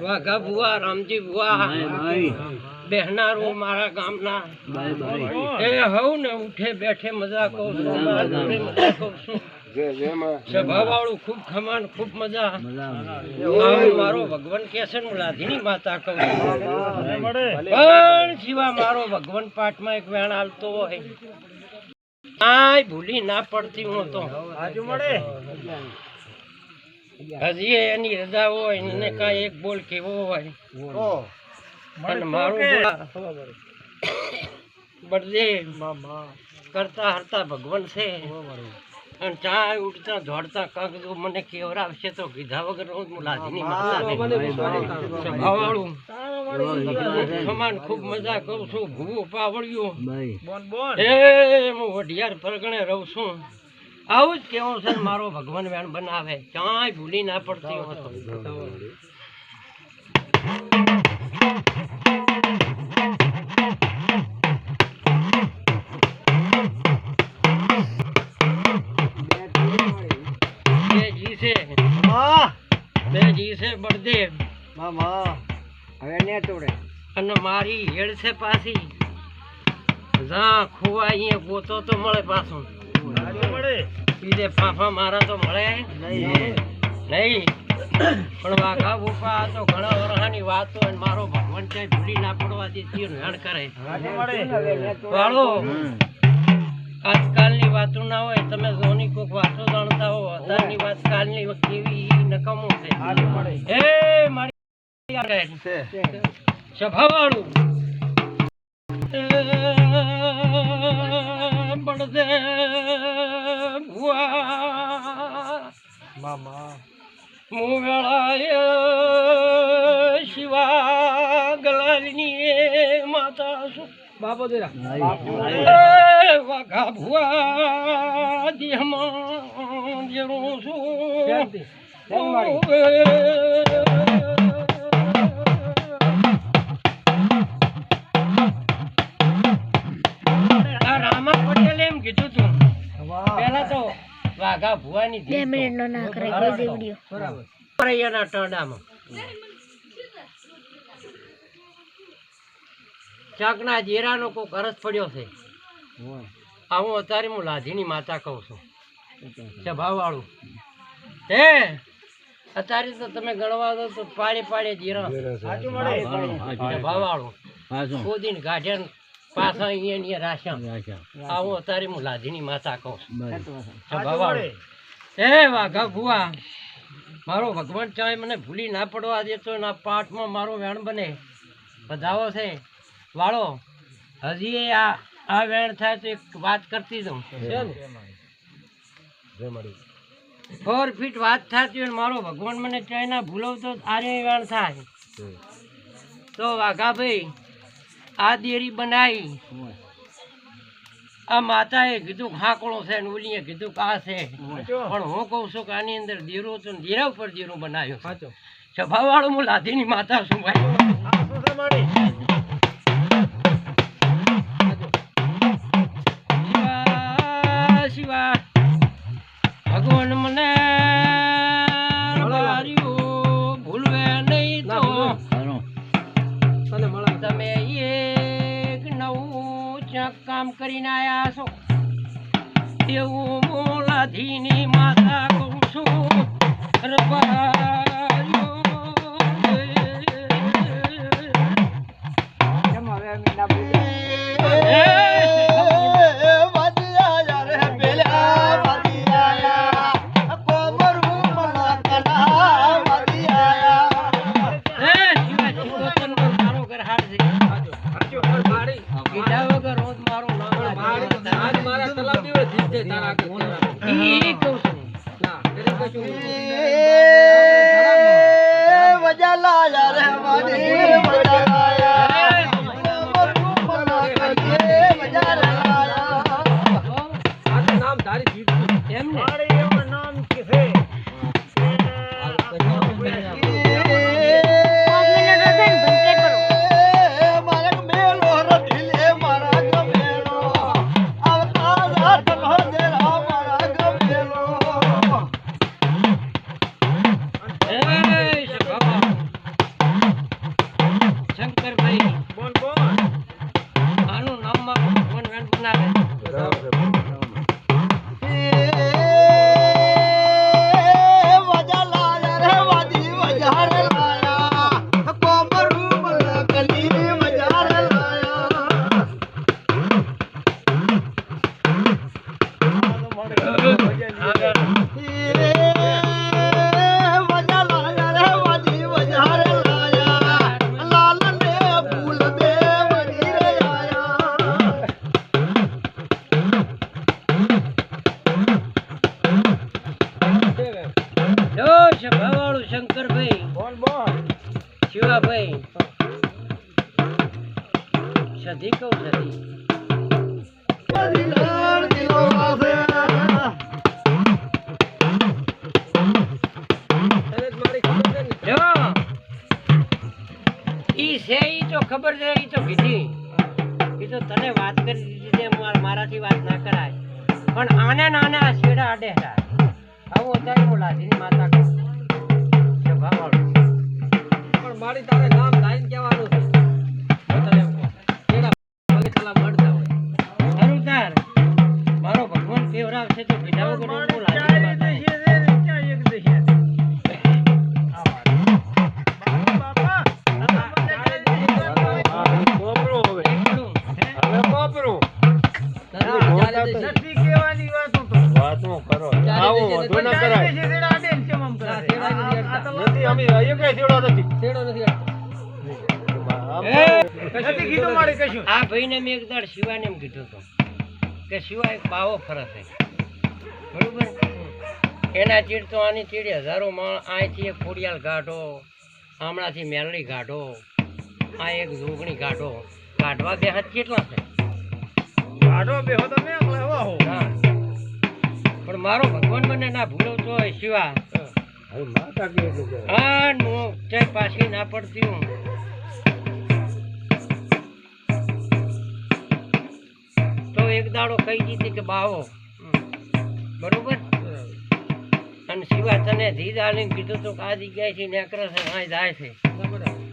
વાઘા ભુવા રામજી ભુવા બેહનારો મારા ગામના એ હવ ને ઉઠે બેઠે મજા કહું છું મજા કહું છું સભા વાળું ખૂબ ખમાન ખૂબ મજા મારો ભગવાન કે છે લાધીની માતા કહું પણ સિવા મારો ભગવાન પાઠમાં એક વેણ હાલતો હોય આય ભૂલી ના પડતી હું તો હજી એની રજા હોય એને કાંઈ એક બોલ કેવો હોય અને મારું બળદે કરતા હરતા ભગવાન છે અને ચા ઉઠતા દોડતા કાંક જો મને કેવરાવશે તો કીધા વગર હું લાધીની માતાવાળું સમાન ખૂબ મજા કરું છું ભૂવું પાવડ્યું એ હું વઢિયાર પરગણે રહું છું આવું જ કેવું છે મારો ભગવાન વેણ બનાવે ક્યાંય ભૂલી ના પડતી હતો બળદેવ અને મારી હેડ છે પાછી જા ખોવા અહીંયા ગોતો તો મળે પાછું બીજે ફાફા મારા તો મળે નહીં પણ વાઘા ભૂપા તો ઘણા વર્ષની વાત હોય મારો ભગવાન છે ભૂલી ના પડવા દેતી હેણ કરે વાળો આજકાલની વાતો ના હોય તમે જોની કોક વાતો જાણતા હો અત્યારની વાત કાલની કેવી નકામું છે એ મારી સભા વાળું બળદે ભુવા મુવેળાએ શિવા ગલાલની માતા છું વાઘા ભુવા દેહમાં જેરું છું રામા પટેલે એમ કીધું તું પેલા તો વાઘા ભુવાની 2 મિનિટનો ના કરે વિડિયો ટોડામાં ચાકના જીરાનો કોઈ કરસ પડ્યો છે આ હું અત્યારે હું લાધીની માતા કહું છું સભા વાળું હે અત્યારે તો તમે ગણવા દો તો પાડે જીરા સભા વાળું ખોદીને ગાઢે પાછા અહીંયા રાશ્યા આ હું અત્યારે હું લાધીની માતા કહું છું સભા વાળું હે વાઘા ભુવા મારો ભગવાન ચાહે મને ભૂલી ના પડવા દેતો એના પાઠમાં મારો વેણ બને બધાઓ છે વાળો હજી આ વેણ થાય તો એક વાત કરતી દઉં 4 ફીટ વાત થતી હોય મારો ભગવાન મને ચાઇના ભૂલવતો આરે વેણ થાય તો વાઘા ભાઈ આ દેરી બનાવી આ માતાએ કીધું હાંકળો છે ને ઓલીએ કીધું કે આ છે પણ હું કહું છું કે આની અંદર દેરો તો દેરા ઉપર દેરો બનાવ્યો સભા વાળું હું લાધીની માતા છું ભાઈ ભગવાન મને ભૂલવે નહીં તો તમે એક નવું કામ કરીને આયા છો એવું હું લાધીની માતા કહું છું મકાન બનાવે. સભાવાળું શંકરભાઈ, શિવાભાઈ, સધી કહું સધી. ઈ છે ઈ તો ખબર છે, ઈ તો કીધી, ઈ તો તને વાત કરી દીધી છે, મારાથી વાત ના કરાય. પણ આને નાને આ છેડા અડે આવું અત્યારે હું લાધીની માતા કહું સભાવાળું. પણ મારી તારે નામ લાઈન કહેવાનું છે. મારો ભગવાન ફેવરાવશે તો પીડાવો કરો. હું લાધીની માતા આ ભાઈને મેં એક દાડ શિવાને એમ કીધું હતું કે શિવા એક બાવો ફરસ છે બરોબર. એના ચીડ તો આની ચીડ હજારો માણ. અહીંથી એક ખોડિયાલ ગાઢો, હમણાંથી મેલડી ગાઢો, આ એક જોગણી ગાઢો. ગાઢવા બે હાથ કેટલા છે? હા. પણ મારો ભગવાન મને ના ભૂલવતો હોય શિવા. હા નો પાછી ના પડતી હું. તો એક દાડો કહી દીધી કે બાવો બરોબર. અને શિવા તને ધીર આલીને કીધું તો આ જગ્યાએથી નેકરે છે, અહીં જાય છે.